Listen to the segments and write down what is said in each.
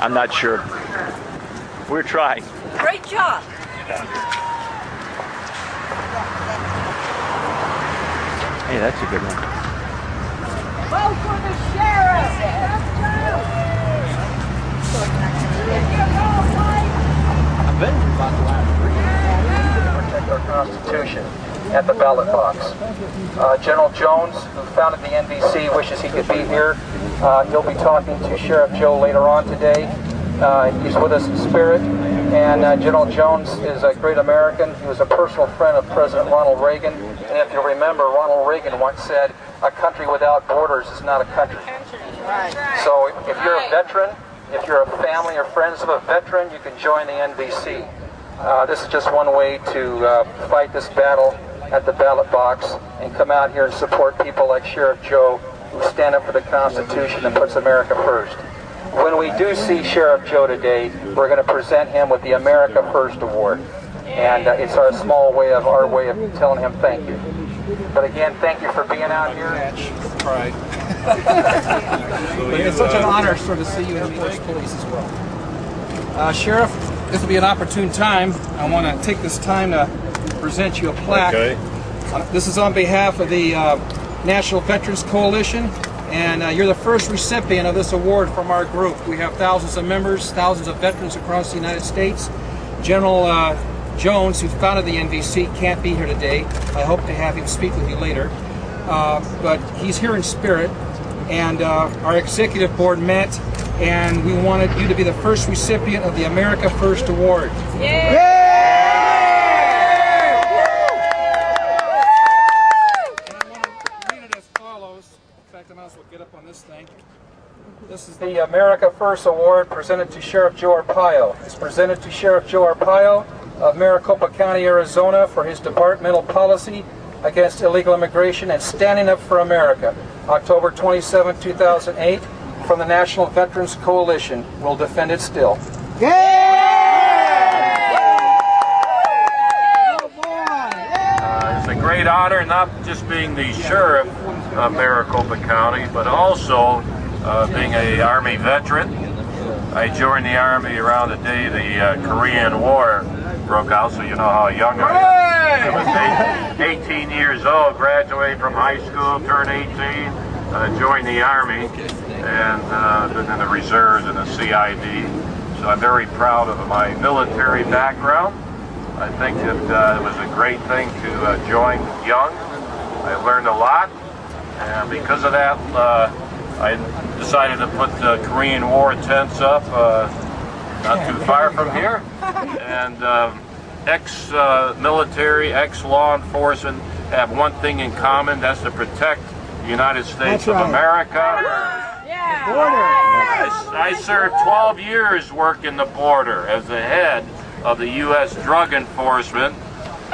I'm not sure. We're trying. Great job. Hey, that's a good one. Vote for the sheriff. Protect our Constitution at the ballot box. General Jones, who founded the NBC, wishes he could be here. He'll be talking to Sheriff Joe later on today. He's with us in spirit. And General Jones is a great American. He was a personal friend of President Ronald Reagan. And if you remember, Ronald Reagan once said, "A country without borders is not a country." So if you're a veteran, if you're a family or friends of a veteran, you can join the NBC. This is just one way to fight this battle at the ballot box and come out here and support people like Sheriff Joe, who stand up for the Constitution and puts America first. When we do see Sheriff Joe today, we're going to present him with the America First Award. And it's our small way of telling him thank you. But again, thank you for being out here. Right. It's such an honor sort of see you in the first police as well. Sheriff, this will be an opportune time. I want to take this time to present you a plaque. Okay. This is on behalf of the National Veterans Coalition, and you're the first recipient of this award from our group. We have thousands of members, thousands of veterans across the United States. General Jones, who founded the NVC, can't be here today. I hope to have him speak with you later. But he's here in spirit, and our executive board met, and we wanted you to be the first recipient of the America First Award. Yay! Get up on this thing. This is the America First Award presented to Sheriff Joe Arpaio. It's presented to Sheriff Joe Arpaio of Maricopa County, Arizona, for his departmental policy against illegal immigration and standing up for America. October 27, 2008, from the National Veterans Coalition. We'll defend it still. It's a great honor, not just being the sheriff of Maricopa County, but also being an Army veteran. I joined the Army around the day the Korean War broke out, so you know how young I am. I was 18 years old, graduated from high school, turned 18, joined the Army, and been in the reserves and the CID. So I'm very proud of my military background. I think that it was a great thing to join young. I learned a lot, and because of that, I decided to put the Korean War tents up not too far from here. And ex-military, ex-law enforcement have one thing in common, that's to protect the United States of America. I served 12 years working the border as the head of the U.S. Drug Enforcement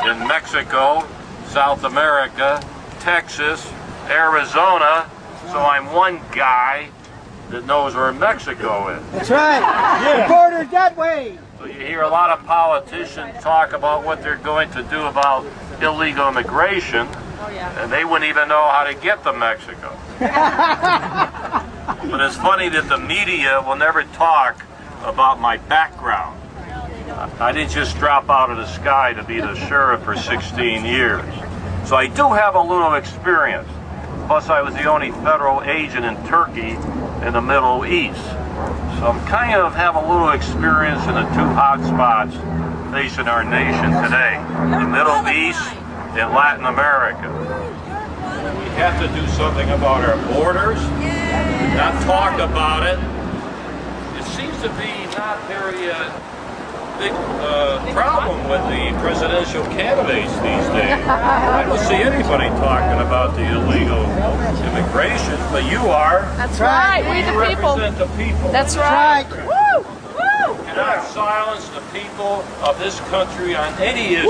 in Mexico, South America, Texas, Arizona, so I'm one guy that knows where Mexico is. That's right. Yeah. The border's that way. So you hear a lot of politicians talk about what they're going to do about illegal immigration, and they wouldn't even know how to get to Mexico. But it's funny that the media will never talk about my background. I didn't just drop out of the sky to be the sheriff for 16 years. So I do have a little experience. Plus I was the only federal agent in Turkey in the Middle East. So I'm kind of have a little experience in the two hot spots facing our nation today, the Middle East and Latin America. We have to do something about our borders, not talk about it. It seems to be not very big problem with the presidential candidates these days. I don't see anybody talking about the illegal immigration, but you are. That's right. We the people. Represent the people. That's right. Woo! Woo! You cannot silence the people of this country on any issue,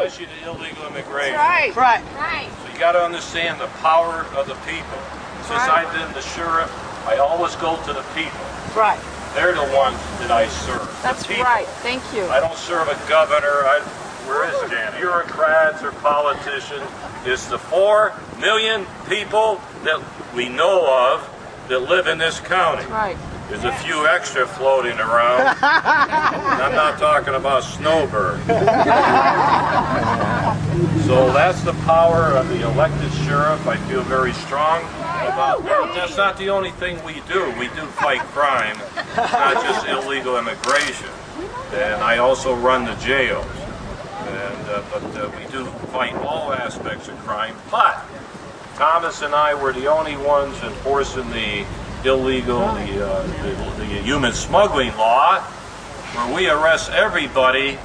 especially the illegal immigration. That's right. Right. So you got to understand the power of the people. Since I've been the sheriff, I always go to the people. Right. They're the ones that I serve. That's right. Thank you. I don't serve a governor. Where is it? Bureaucrats or politicians. It's the 4 million people that we know of that live in this county. Right. There's a few extra floating around. And I'm not talking about snowbird. So that's the power of the elected sheriff. I feel very strong about that. That's not the only thing we do. We do fight crime, not just illegal immigration. And I also run the jails. But we do fight all aspects of crime. But Thomas and I were the only ones enforcing the illegal, the human smuggling law, where we arrest everybody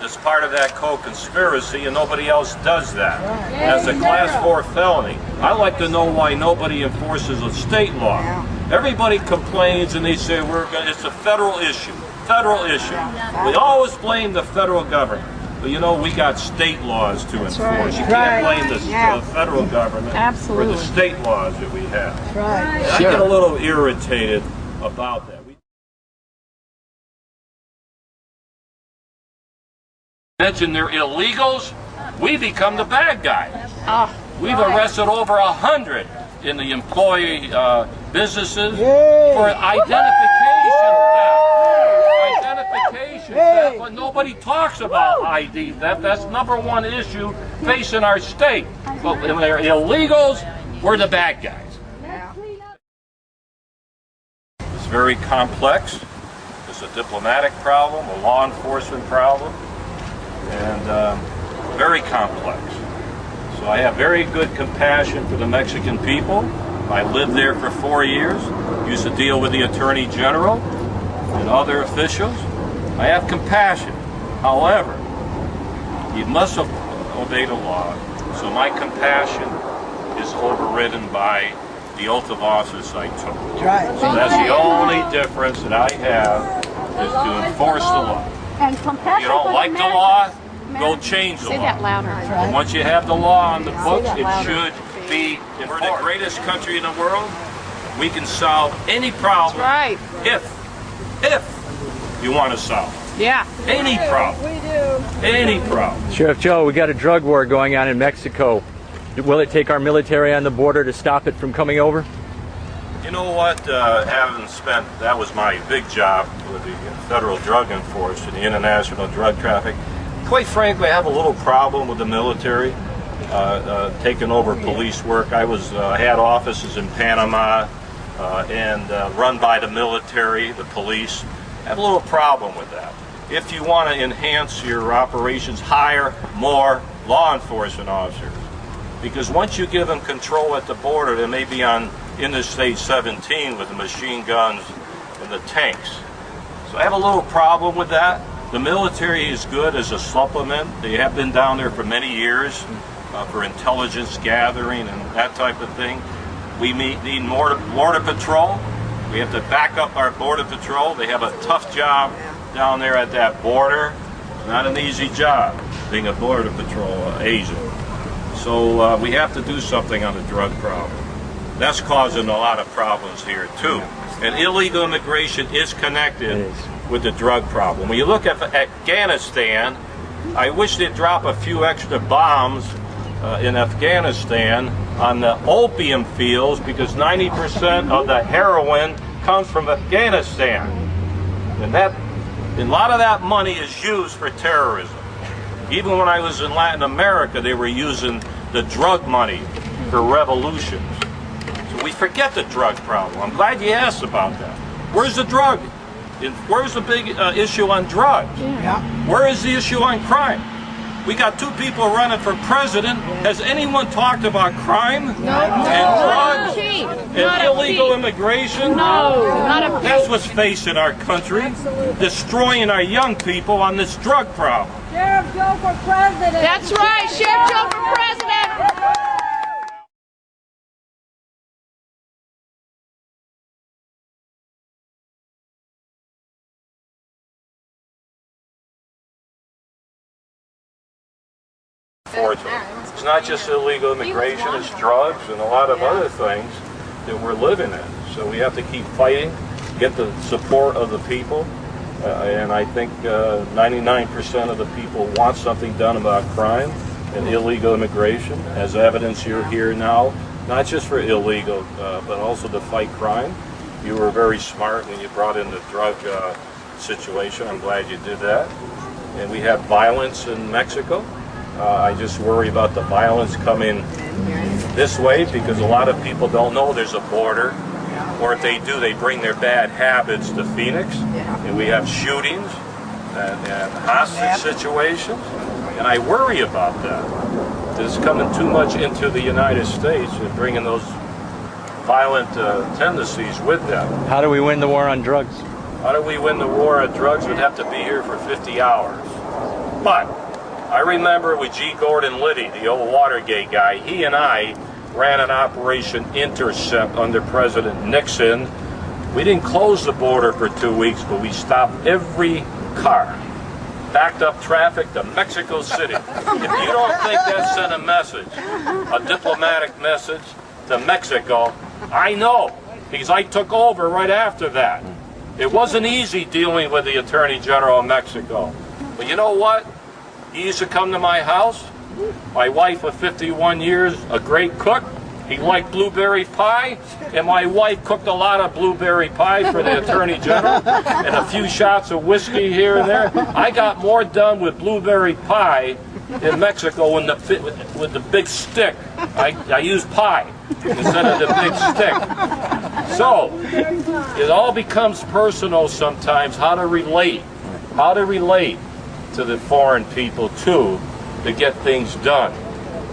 as part of that co-conspiracy, and nobody else does that. As a Class 4 felony. I like to know why nobody enforces a state law. Everybody complains and they say it's a federal issue. Federal issue. We always blame the federal government. But you know, we got state laws to enforce. You can't blame the federal government for the state laws that we have. I get a little irritated about that. Mention they're illegals, we become the bad guys. We've arrested over 100 in the employee businesses for identification theft. Identification theft, but nobody talks about ID theft. That's #1 issue facing our state. But when they're illegals, we're the bad guys. It's very complex. It's a diplomatic problem, a law enforcement problem, and very complex. So I have very good compassion for the Mexican people. I lived there for 4 years, used to deal with the Attorney General and other officials. I have compassion. However, you must obey the law. So my compassion is overridden by the oath of office I took. So that's the only difference that I have, is to enforce the law. If you don't like the law, go change the law. Say that louder. But once you have the law on the books, it should be enforced. We're the greatest country in the world. We can solve any problem if you want to solve it. Any problem. We do. Any problem. Sheriff Joe, we got a drug war going on in Mexico. Will it take our military on the border to stop it from coming over? You know what, that was my big job with the federal drug enforcement, the international drug traffic. Quite frankly, I have a little problem with the military taking over police work. I had offices in Panama and run by the military, the police. I have a little problem with that. If you want to enhance your operations, hire more law enforcement officers. Because once you give them control at the border, they may be on Interstate 17 with the machine guns and the tanks. So I have a little problem with that. The military is good as a supplement. They have been down there for many years for intelligence gathering and that type of thing. We need more border patrol. We have to back up our border patrol. They have a tough job down there at that border. It's not an easy job being a border patrol agent. So we have to do something on the drug problem. That's causing a lot of problems here too. And illegal immigration is connected with the drug problem. When you look at Afghanistan, I wish they'd drop a few extra bombs in Afghanistan on the opium fields, because 90% of the heroin comes from Afghanistan. And a lot of that money is used for terrorism. Even when I was in Latin America, they were using the drug money for revolutions. So we forget the drug problem. I'm glad you asked about that. Where's the drug? Where's the big issue on drugs? Where is the issue on crime? We got 2 people running for president. Has anyone talked about crime and drugs and illegal immigration? No, not a That's what's facing our country, destroying our young people on this drug problem. Sheriff Joe for president. That's right, Sheriff Joe for president. It's not just illegal immigration, it's drugs and a lot of other things that we're living in. So we have to keep fighting, get the support of the people, and I think 99% of the people want something done about crime and illegal immigration. As evidence, you're here now, not just for illegal, but also to fight crime. You were very smart when you brought in the drug situation. I'm glad you did that. And we have violence in Mexico. I just worry about the violence coming this way because a lot of people don't know there's a border. Or if they do, they bring their bad habits to Phoenix. And we have shootings and hostage situations. And I worry about that. It's coming too much into the United States and bringing those violent tendencies with them. How do we win the war on drugs? How do we win the war on drugs? We'd have to be here for 50 hours. But I remember with G. Gordon Liddy, the old Watergate guy, he and I ran an Operation Intercept under President Nixon. We didn't close the border for 2 weeks, but we stopped every car. Backed up traffic to Mexico City. If you don't think that sent a message, a diplomatic message to Mexico, I know, because I took over right after that. It wasn't easy dealing with the Attorney General of Mexico. But you know what? He used to come to my house. My wife of 51 years, a great cook. He liked blueberry pie, and my wife cooked a lot of blueberry pie for the Attorney General, and a few shots of whiskey here and there. I got more done with blueberry pie in Mexico with the big stick. I used pie instead of the big stick. So, it all becomes personal sometimes, how to relate to the foreign people too, to get things done.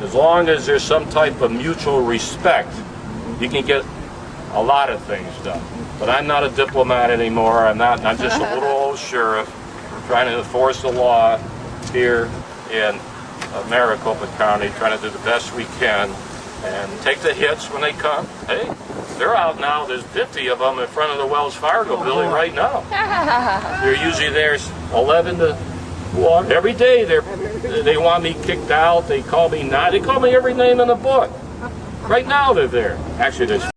As long as there's some type of mutual respect, you can get a lot of things done. But I'm not a diplomat anymore. I'm just a little old sheriff trying to enforce the law here in Maricopa County, trying to do the best we can and take the hits when they come. Hey, they're out now. There's 50 of them in front of the Wells Fargo building right now. They're usually there 11 to 1. Every day they want me kicked out. They call me not. They call me every name in the book. Right now they're there. Actually, there's